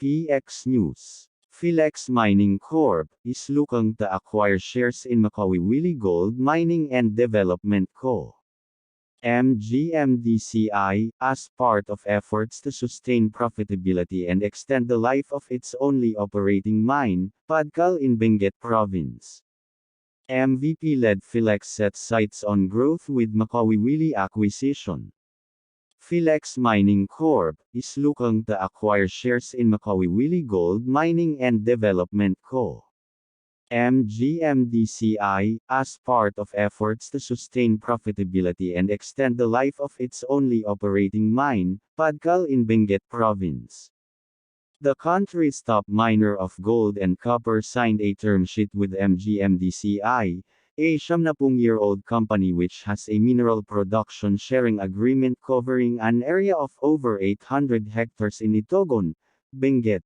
PX News. Felix Mining Corp. is looking to acquire shares in Mpi Gold Mining and Development Co. MGMDCI, as part of efforts to sustain profitability and extend the life of its only operating mine, Pag-IBIG in Benguet Province. MVP-led Felix sets sights on growth with Mpi acquisition. Felix Mining Corp. is looking to acquire shares in Mpi Gold Mining and Development Co. MGMDCI, as part of efforts to sustain profitability and extend the life of its only operating mine, Pag-IBIG in Benguet Province. The country's top miner of gold and copper signed a term sheet with MGMDCI, a 70-year-old company which has a mineral production sharing agreement covering an area of over 800 hectares in Itogon, Benguet.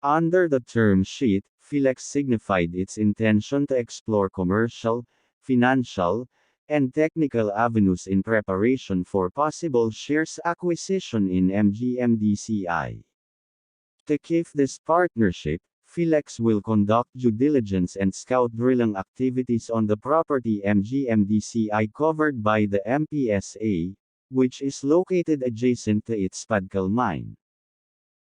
Under the term sheet, Felix signified its intention to explore commercial, financial, and technical avenues in preparation for possible shares acquisition in MGMDCI. To keep this partnership, Felix will conduct due diligence and scout drilling activities on the property MGMDCI covered by the MPSA, which is located adjacent to its Pag-IBIG mine.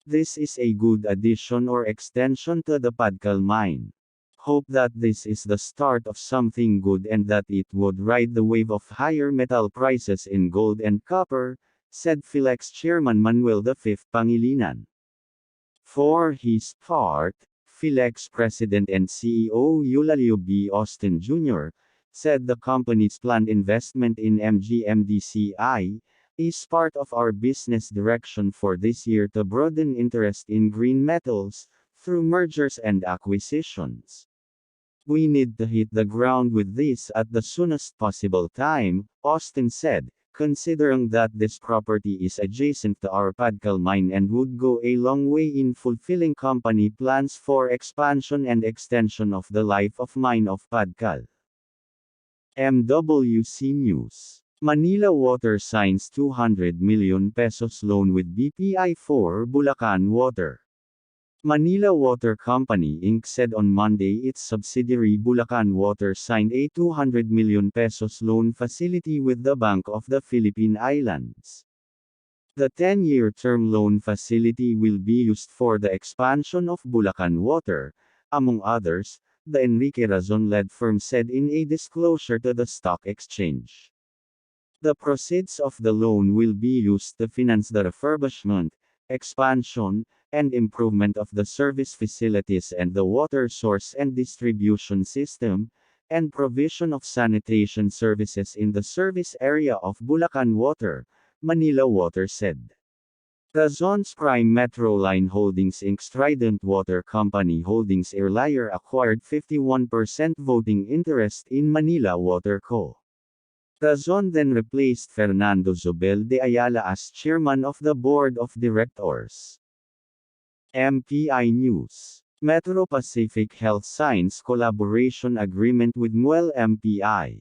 This is a good addition or extension to the Pag-IBIG mine. Hope that this is the start of something good and that it would ride the wave of higher metal prices in gold and copper, said Felix Chairman Manuel V. Pangilinan. For his part, Felix President and CEO Eulalio B. Austin Jr. said the company's planned investment in MGMDCI is part of our business direction for this year to broaden interest in green metals through mergers and acquisitions. We need to hit the ground with this at the soonest possible time, Austin said, considering that this property is adjacent to our Pag-IBIG mine and would go a long way in fulfilling company plans for expansion and extension of the life of mine of Pag-IBIG. MWC News. Manila Water signs 200 million pesos loan with BPI for Bulacan Water. Manila Water Company Inc. said on Monday its subsidiary Bulacan Water signed a 200 million pesos loan facility with the Bank of the Philippine Islands. The 10-year term loan facility will be used for the expansion of Bulacan Water, among others, the Enrique Razon-led firm said in a disclosure to the stock exchange. The proceeds of the loan will be used to finance the refurbishment, expansion, and improvement of the service facilities and the water source and distribution system, and provision of sanitation services in the service area of Bulacan Water, Manila Water said. Razon's Prime Metro Line Holdings Inc.'s Trident Water Company Holdings earlier acquired 51% voting interest in Manila Water Co. Razon then replaced Fernando Zobel de Ayala as chairman of the board of directors. MPI News. Metro Pacific Health signs collaboration agreement with Mpi.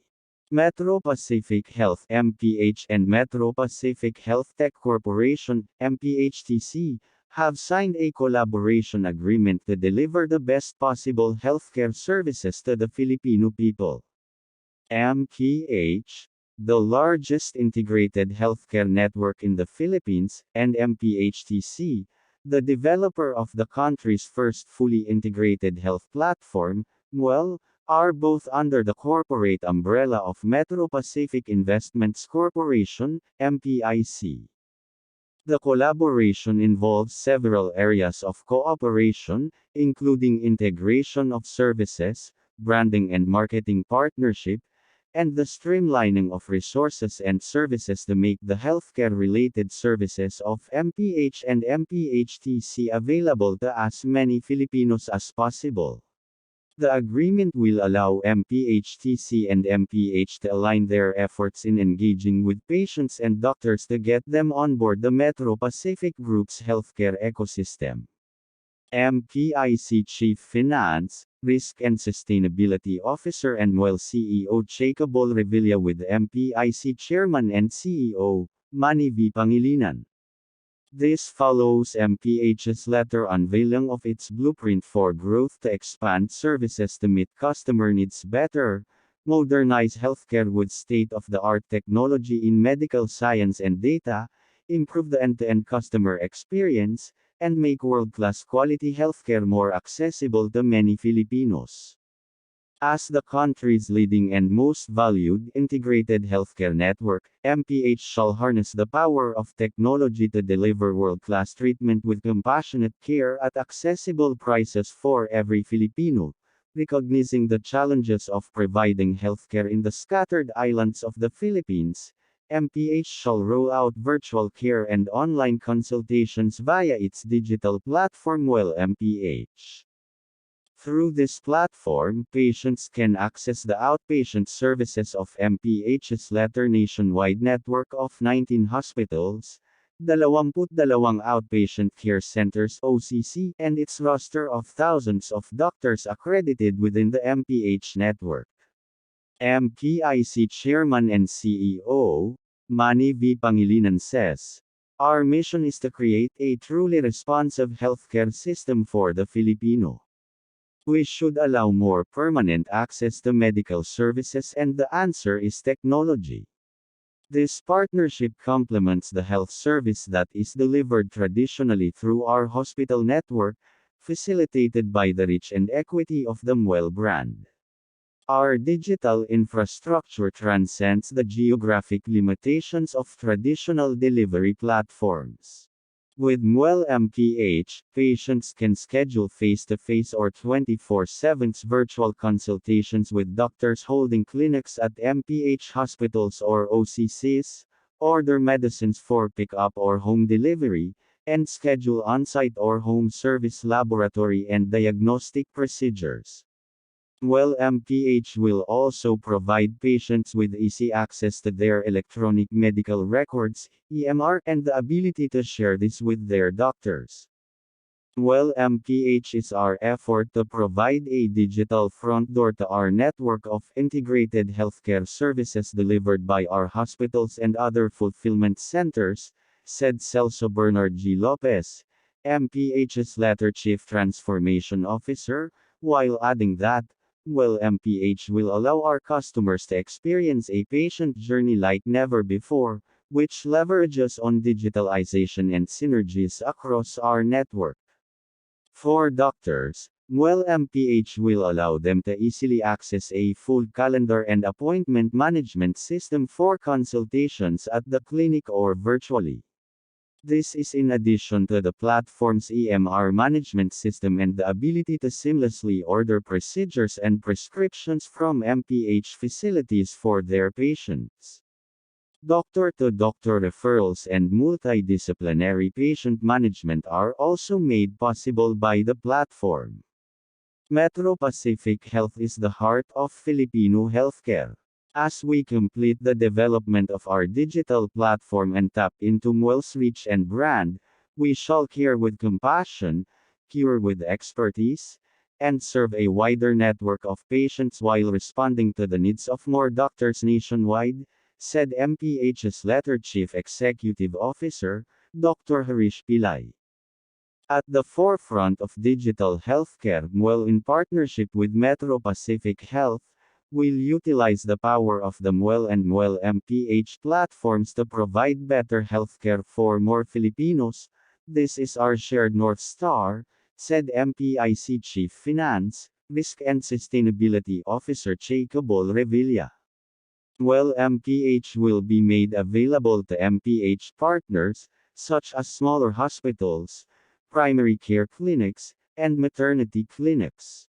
Metro Pacific Health MPH and Metro Pacific Health Tech Corporation, MPHTC, have signed a collaboration agreement to deliver the best possible healthcare services to the Filipino people. MPH, the largest integrated healthcare network in the Philippines, and MPHTC, the developer of the country's first fully integrated health platform, are both under the corporate umbrella of Metro Pacific Investments Corporation, MPIC. The collaboration involves several areas of cooperation, including integration of services, branding and marketing partnership, and the streamlining of resources and services to make the healthcare-related services of MPH and MPHTC available to as many Filipinos as possible. The agreement will allow MPHTC and MPH to align their efforts in engaging with patients and doctors to get them on board the Metro Pacific Group's healthcare ecosystem. MPIC Chief Finance, Risk and Sustainability Officer and CEO Jacobo Revilla with MPIC Chairman and CEO, Manny V. Pangilinan. This follows MPH's letter unveiling of its blueprint for growth to expand services to meet customer needs better, modernize healthcare with state-of-the-art technology in medical science and data, improve the end-to-end customer experience, and make world-class quality healthcare more accessible to many Filipinos. As the country's leading and most valued integrated healthcare network, MPH shall harness the power of technology to deliver world-class treatment with compassionate care at accessible prices for every Filipino. Recognizing the challenges of providing healthcare in the scattered islands of the Philippines, MPH shall roll out virtual care and online consultations via its digital platform MPH. Through this platform, patients can access the outpatient services of MPH's nationwide network of 19 hospitals, 22 outpatient care centers (OCC), and its roster of thousands of doctors accredited within the MPH network. MPIC Chairman and CEO, Manny V. Pangilinan says, "Our mission is to create a truly responsive healthcare system for the Filipino. We should allow more permanent access to medical services, and the answer is technology. This partnership complements the health service that is delivered traditionally through our hospital network, facilitated by the reach and equity of the Mwel brand. Our digital infrastructure transcends the geographic limitations of traditional delivery platforms. With Mwel MPH, patients can schedule face-to-face or 24/7 virtual consultations with doctors holding clinics at MPH hospitals or OCCs, order medicines for pick-up or home delivery, and schedule on-site or home service laboratory and diagnostic procedures. Mwel MPH will also provide patients with easy access to their electronic medical records, EMR, and the ability to share this with their doctors. Mwel MPH is our effort to provide a digital front door to our network of integrated healthcare services delivered by our hospitals and other fulfillment centers," said Celso Bernard G. Lopez, MPH's Chief Transformation Officer, while adding that, Mwel MPH will allow our customers to experience a patient journey like never before, which leverages on digitalization and synergies across our network. For doctors, Mwel MPH will allow them to easily access a full calendar and appointment management system for consultations at the clinic or virtually. This is in addition to the platform's EMR management system and the ability to seamlessly order procedures and prescriptions from MPH facilities for their patients. Doctor-to-doctor referrals and multidisciplinary patient management are also made possible by the platform. Metro Pacific Health is the heart of Filipino healthcare. As we complete the development of our digital platform and tap into Mwel's reach and brand, we shall care with compassion, cure with expertise, and serve a wider network of patients while responding to the needs of more doctors nationwide, said MPH's Chief Executive Officer, Dr. Harish Pillai. At the forefront of digital healthcare, Mwel, in partnership with Metro Pacific Health, will utilize the power of the Mwel and Mwel MPH platforms to provide better healthcare for more Filipinos. This is our shared North Star, said MPIC Chief Finance, Risk and Sustainability Officer Jacobo Revilla. Mwel MPH will be made available to MPH partners, such as smaller hospitals, primary care clinics, and maternity clinics.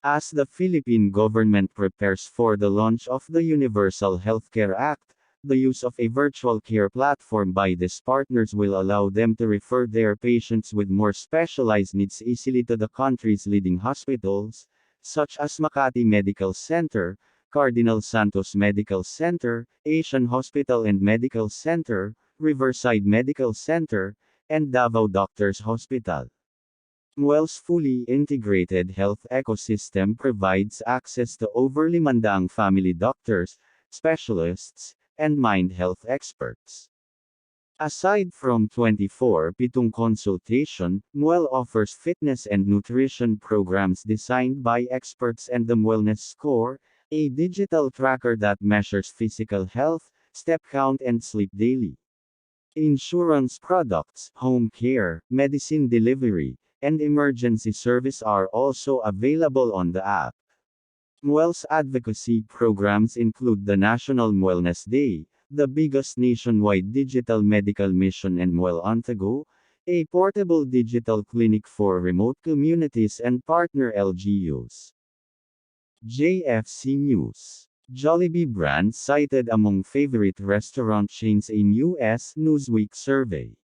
As the Philippine government prepares for the launch of the Universal Healthcare Act, the use of a virtual care platform by these partners will allow them to refer their patients with more specialized needs easily to the country's leading hospitals, such as Makati Medical Center, Cardinal Santos Medical Center, Asian Hospital and Medical Center, Riverside Medical Center, and Davao Doctors Hospital. Mwel's fully integrated health ecosystem provides access to over 500 family doctors, specialists, and mind health experts. Aside from 24/7 consultation, Mwel offers fitness and nutrition programs designed by experts and the Wellness Score, a digital tracker that measures physical health, step count and sleep daily. Insurance products, home care, medicine delivery, and emergency service are also available on the app. Mwel's advocacy programs include the National Wellness Day, the biggest nationwide digital medical mission, and Mwel On The Go, a portable digital clinic for remote communities and partner LGUs. JFC News. Jollibee brand cited among favorite restaurant chains in US Newsweek survey.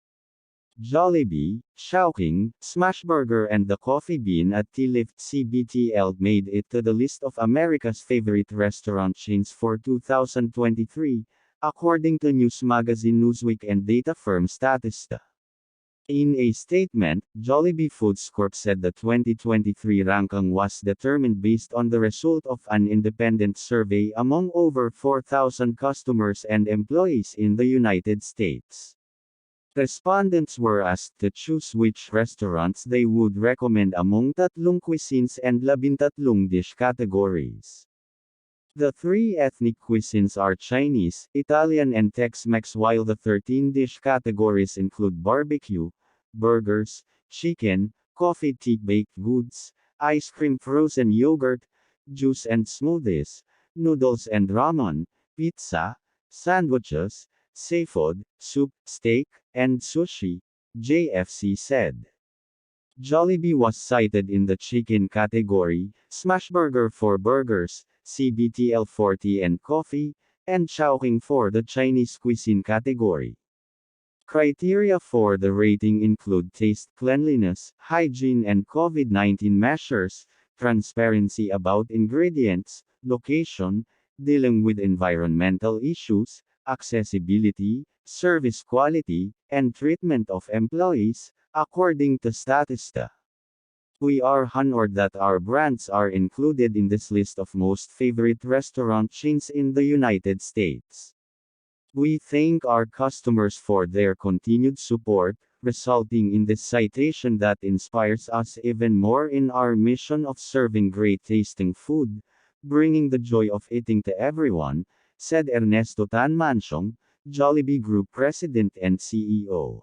Jollibee, Chowking, Smashburger and the Coffee Bean at Jfc Bpi made it to the list of America's favorite restaurant chains for 2023, according to news magazine Newsweek and data firm Statista. In a statement, Jollibee Foods Corp said the 2023 ranking was determined based on the result of an independent survey among over 4,000 customers and employees in the United States. Respondents were asked to choose which restaurants they would recommend among 3 cuisines and 13 dish categories. The 3 ethnic cuisines are Chinese, Italian and Tex-Mex, while the 13 dish categories include barbecue, burgers, chicken, coffee, tea, baked goods, ice cream, frozen yogurt, juice and smoothies, noodles and ramen, pizza, sandwiches, seafood, soup, steak, and sushi, JFC said. Jollibee was cited in the chicken category, Smashburger for burgers, CBTL for tea and coffee, and Chowking for the Chinese cuisine category. Criteria for the rating include taste, cleanliness, hygiene and COVID-19 measures, transparency about ingredients, location, dealing with environmental issues, accessibility, service quality, and treatment of employees, according to Statista. We are honored that our brands are included in this list of most favorite restaurant chains in the United States. We thank our customers for their continued support, resulting in this citation that inspires us even more in our mission of serving great tasting food, bringing the joy of eating to everyone, said Ernesto Tan Mansyong, Jollibee Group President and CEO.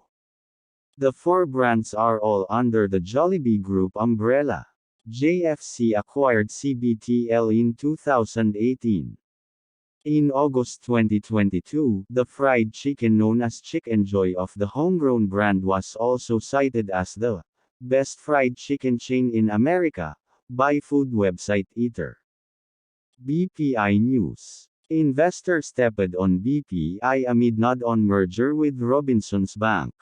The 4 brands are all under the Jollibee Group umbrella. JFC acquired CBTL in 2018. In August 2022, the fried chicken known as Chicken Joy of the homegrown brand was also cited as the best fried chicken chain in America by food website Eater. BPI News. Investor stepped on BPI amid nod-on merger with Robinsons Bank.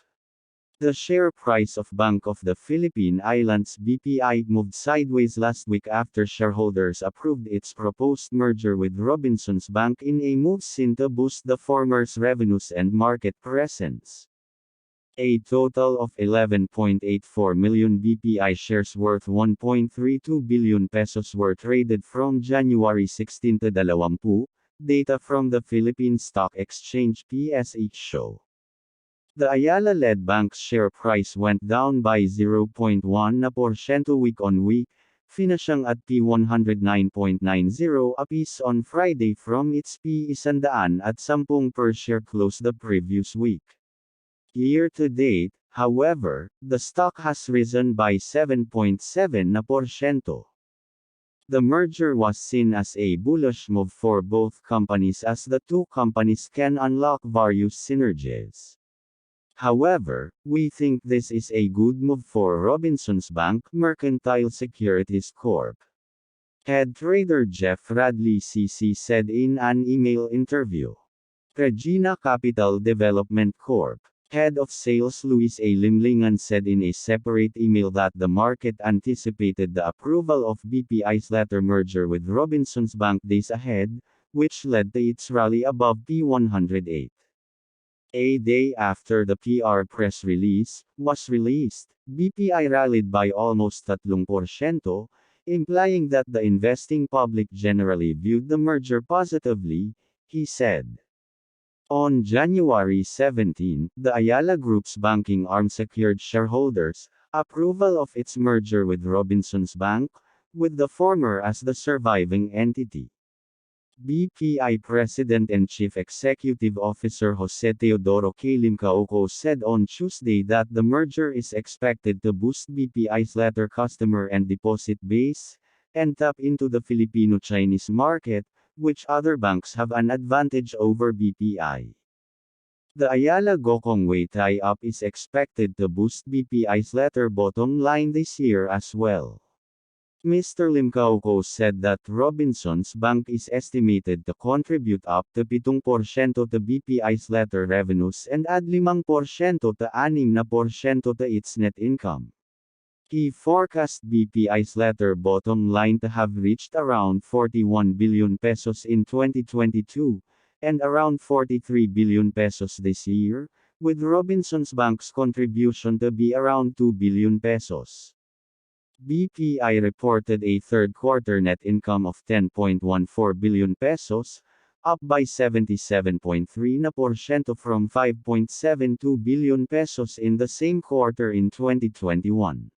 The share price of Bank of the Philippine Islands BPI moved sideways last week after shareholders approved its proposed merger with Robinsons Bank in a move seen to boost the former's revenues and market presence. A total of 11.84 million BPI shares worth 1.32 billion pesos were traded from January 16 to 20, data from the Philippine Stock Exchange PSE show. The Ayala-led bank's share price went down by 0.1% week-on-week, finishing at P109.90 apiece on Friday from its P100 at 10 per share close the previous week. Year to date, however, the stock has risen by 7.7%. The merger was seen as a bullish move for both companies as the 2 companies can unlock various synergies. However, we think this is a good move for Robinsons Bank Mercantile Securities Corp. Head trader Jeff Radley CC said in an email interview. Regina Capital Development Corp. Head of Sales Luis A. Limlingan said in a separate email that the market anticipated the approval of BPI's latter merger with Robinsons Bank days ahead, which led to its rally above P108. A day after the PR press release was released, BPI rallied by almost 3%, implying that the investing public generally viewed the merger positively, he said. On January 17, the Ayala Group's banking arm secured shareholders' approval of its merger with Robinsons Bank, with the former as the surviving entity. BPI President and Chief Executive Officer Jose Teodoro K. Limcaoco said on Tuesday that the merger is expected to boost BPI's letter customer and deposit base, and tap into the Filipino-Chinese market, which other banks have an advantage over BPI. The Ayala Gokongwei tie-up is expected to boost BPI's letter bottom line this year as well. Mr. Limcaoco said that Robinsons Bank is estimated to contribute up to 7% to BPI's letter revenues and add 5% to 6% to its net income. He forecast BPI's letter bottom line to have reached around 41 billion pesos in 2022, and around 43 billion pesos this year, with Robinsons Bank's contribution to be around 2 billion pesos. BPI reported a third-quarter net income of 10.14 billion pesos, up by 77.3% from 5.72 billion pesos in the same quarter in 2021.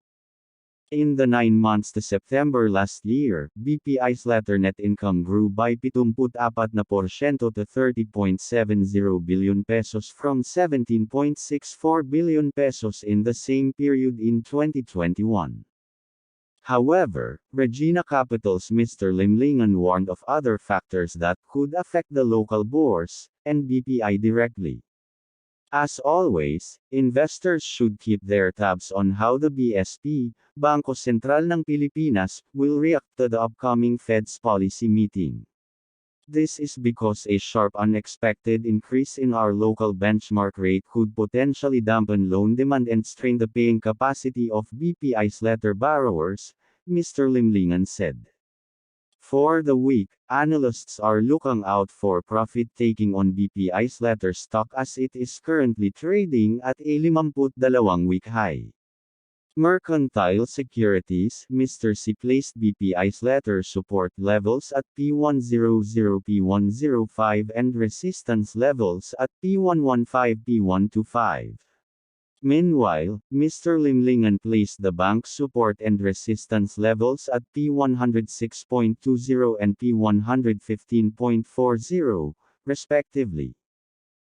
In the 9 months to September last year, BPI's letter net income grew by 74% to 30.70 billion pesos from 17.64 billion pesos in the same period in 2021. However, Regina Capital's Mr. Limlingan warned of other factors that could affect the local bourse, and BPI directly. As always, investors should keep their tabs on how the BSP, Bangko Sentral ng Pilipinas, will react to the upcoming Fed's policy meeting. This is because a sharp unexpected increase in our local benchmark rate could potentially dampen loan demand and strain the paying capacity of BPI's letter borrowers, Mr. Limlingan said. For the week, analysts are looking out for profit-taking on BPI's letter stock as it is currently trading at a 52-week high. Mercantile Securities, Mr. C placed BPI's letter support levels at P100 P105 and resistance levels at P115 P125. Meanwhile, Mr. Limlingan placed the bank's support and resistance levels at P106.20 and P115.40, respectively.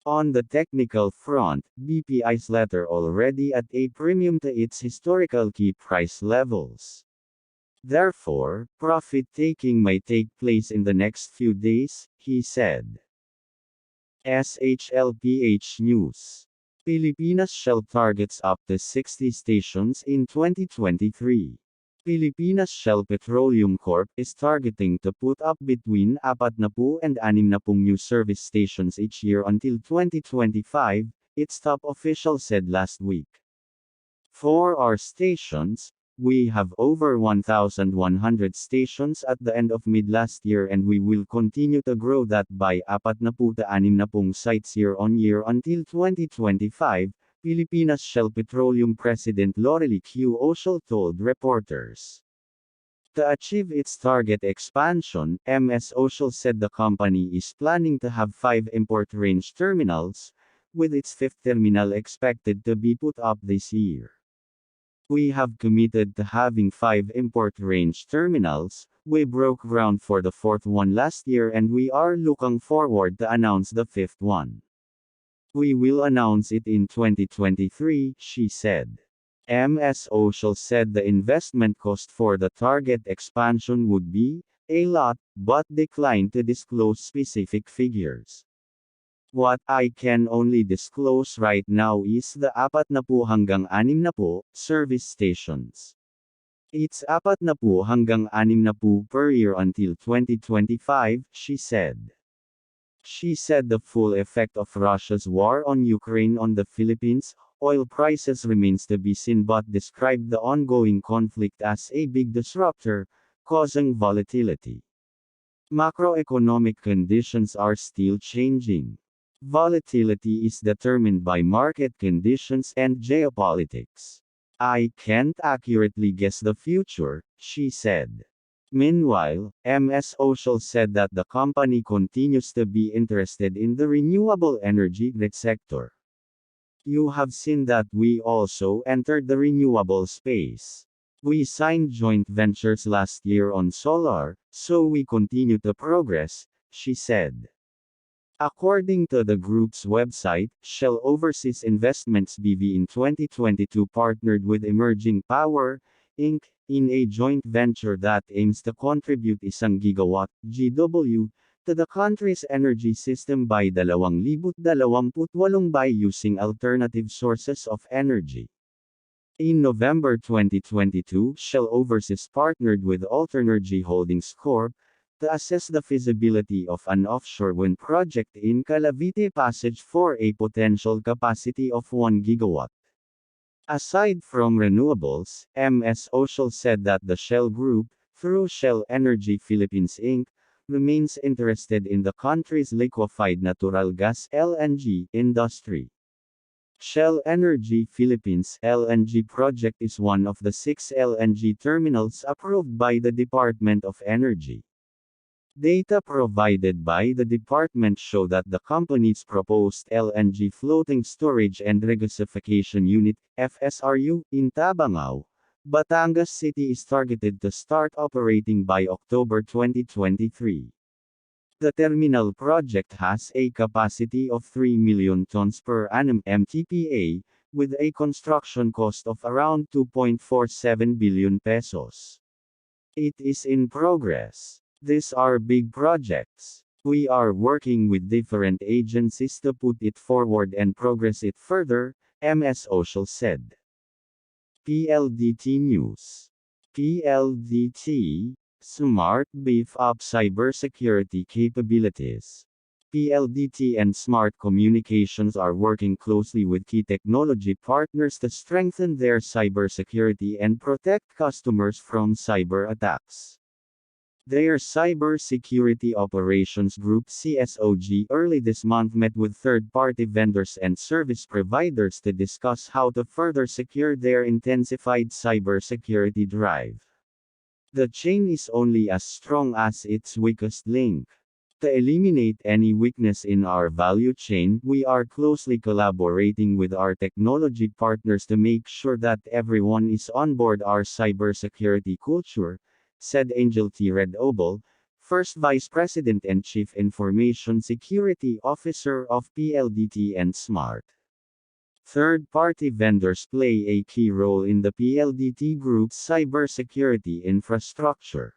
On the technical front, BPI's letter already at a premium to its historical key price levels. Therefore, profit-taking may take place in the next few days, he said. SHLPH News. Pilipinas Shell targets up to 60 stations in 2023. Pilipinas Shell Petroleum Corp is targeting to put up between 40 and 60 new service stations each year until 2025, its top official said last week. For our stations, we have over 1,100 stations at the end of mid-last year and we will continue to grow that by 40 to 60 sites year-on-year until 2025, Pilipinas Shell Petroleum President Lorely Q. Oshel told reporters. To achieve its target expansion, Ms. Oshel said the company is planning to have 5 import range terminals, with its 5th terminal expected to be put up this year. We have committed to having 5 import range terminals. We broke ground for the 4th one last year and we are looking forward to announce the 5th one. We will announce it in 2023, she said. Ms. Oshel said the investment cost for the target expansion would be a lot, but declined to disclose specific figures. What I can only disclose right now is the 40 hanggang 60 service stations. It's 40 hanggang 60 per year until 2025, she said. She said the full effect of Russia's war on Ukraine on the Philippines, oil prices remains to be seen but described the ongoing conflict as a big disruptor, causing volatility. Macroeconomic conditions are still changing. Volatility is determined by market conditions and geopolitics. I can't accurately guess the future, she said. Meanwhile, MS Social said that the company continues to be interested in the renewable energy sector. You have seen that we also entered the renewable space. We signed joint ventures last year on solar, so we continue to progress, she said. According to the group's website, Shell Overseas Investments BV in 2022 partnered with Emerging Power, Inc., in a joint venture that aims to contribute 1 gigawatt (GW) to the country's energy system by 2028 by using alternative sources of energy. In November 2022, Shell Overseas partnered with Alternergy Holdings Corp. To assess the feasibility of an offshore wind project in Cavite Passage for a potential capacity of 1 gigawatt. Aside from renewables, MS Social said that the Shell Group, through Shell Energy Philippines Inc., remains interested in the country's liquefied natural gas (LNG) industry. Shell Energy Philippines LNG project is one of the 6 LNG terminals approved by the Department of Energy. Data provided by the department show that the company's proposed LNG floating storage and regasification unit, FSRU, in Tabangao, Batangas City is targeted to start operating by October 2023. The terminal project has a capacity of 3 million tons per annum (MTPA), with a construction cost of around 2.47 billion pesos. It is in progress. These are big projects. We are working with different agencies to put it forward and progress it further, MS Social said. PLDT News. PLDT, Smart Beef Up Cybersecurity Capabilities. PLDT and Smart Communications are working closely with key technology partners to strengthen their cybersecurity and protect customers from cyber attacks. Their Cybersecurity Operations Group (CSOG) early this month met with third-party vendors and service providers to discuss how to further secure their intensified cybersecurity drive. The chain is only as strong as its weakest link. To eliminate any weakness in our value chain, we are closely collaborating with our technology partners to make sure that everyone is on board our cybersecurity culture, said Angel T. Redobel, First Vice President and Chief Information Security Officer of PLDT and Smart. Third-party vendors play a key role in the PLDT Group's cybersecurity infrastructure.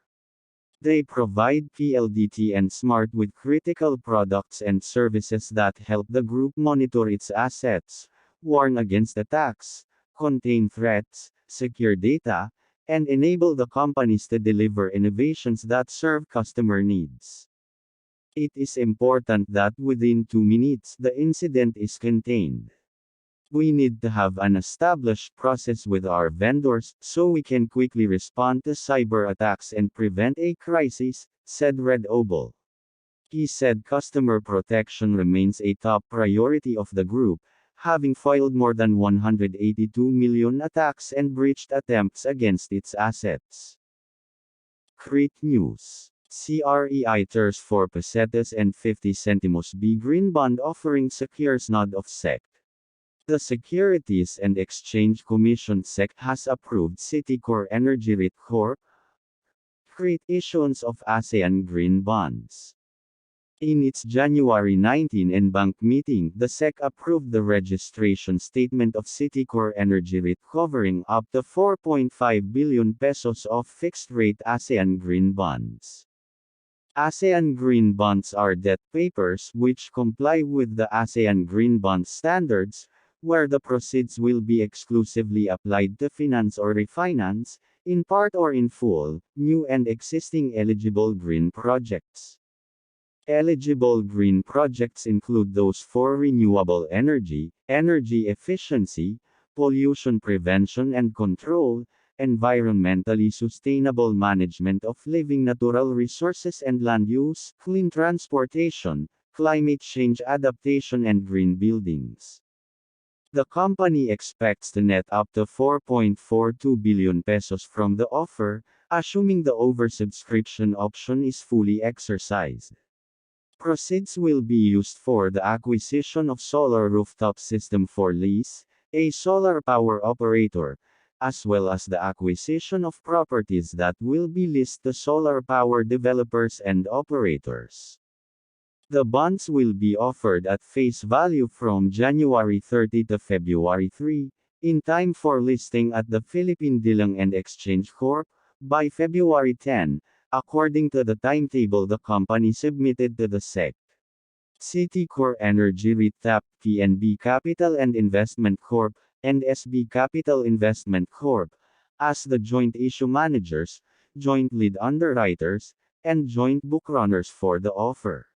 They provide PLDT and Smart with critical products and services that help the group monitor its assets, warn against attacks, contain threats, secure data, and enable the companies to deliver innovations that serve customer needs. It is important that within 2 minutes the incident is contained. We need to have an established process with our vendors so we can quickly respond to cyber attacks and prevent a crisis, said Redobel. He said customer protection remains a top priority of the group, having foiled more than 182 million attacks and breached attempts against its assets. Creit News. CREI TERS 4 pesetas and 50 centimos B green bond offering secures nod of SEC. The Securities and Exchange Commission (SEC) has approved Citicore Energy REIT Corp. Creit issuance of ASEAN Green Bonds. In its January 19 en-banc meeting, the SEC approved the registration statement of Citicore Energy REIT covering up to 4.5 billion pesos of fixed-rate ASEAN Green Bonds. ASEAN Green Bonds are debt papers which comply with the ASEAN Green Bond standards, where the proceeds will be exclusively applied to finance or refinance, in part or in full, new and existing eligible green projects. Eligible green projects include those for renewable energy, energy efficiency, pollution prevention and control, environmentally sustainable management of living natural resources and land use, clean transportation, climate change adaptation and green buildings. The company expects to net up to 4.42 billion pesos from the offer, assuming the oversubscription option is fully exercised. Proceeds will be used for the acquisition of solar rooftop system for lease, a solar power operator, as well as the acquisition of properties that will be leased to solar power developers and operators. The bonds will be offered at face value from January 30 to February 3, in time for listing at the Philippine Dealing and Exchange Corp. By February 10, according to the timetable the company submitted to the SEC. Citicore Energy REIT tapped PNB Capital and Investment Corp. And SB Capital Investment Corp. As the joint issue managers, joint lead underwriters, and joint bookrunners for the offer.